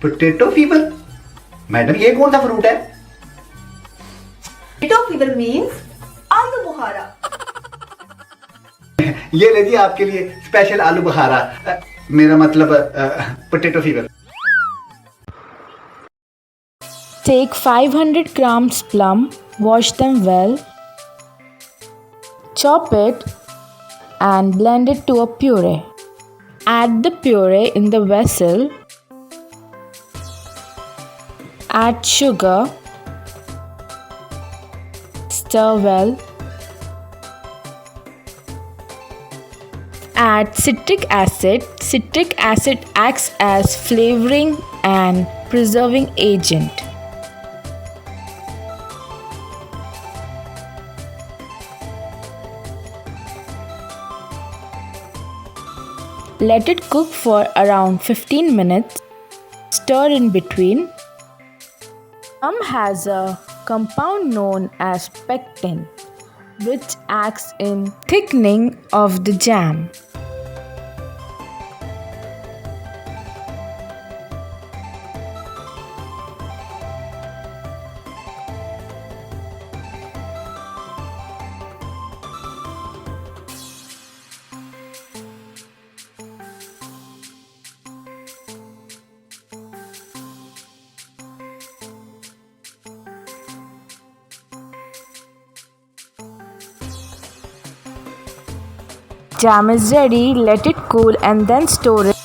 Potato fever? Madam ये कौन सा फ्रूट है? Potato fever means आलू बुखारा. ये ले जी आपके लिए स्पेशल आलू बुखारा. मेरा मतलब potato fever. Take 500 grams plum, wash them well, chop it and blend it to a puree. Add the puree in the vessel. Add sugar. Stir well. Add citric acid. Citric acid acts as flavoring and preserving agent. Let it cook for around 15 minutes. Stir in between. Plum has a compound known as pectin, which acts in thickening of the jam. Jam is ready, let it cool and then store it.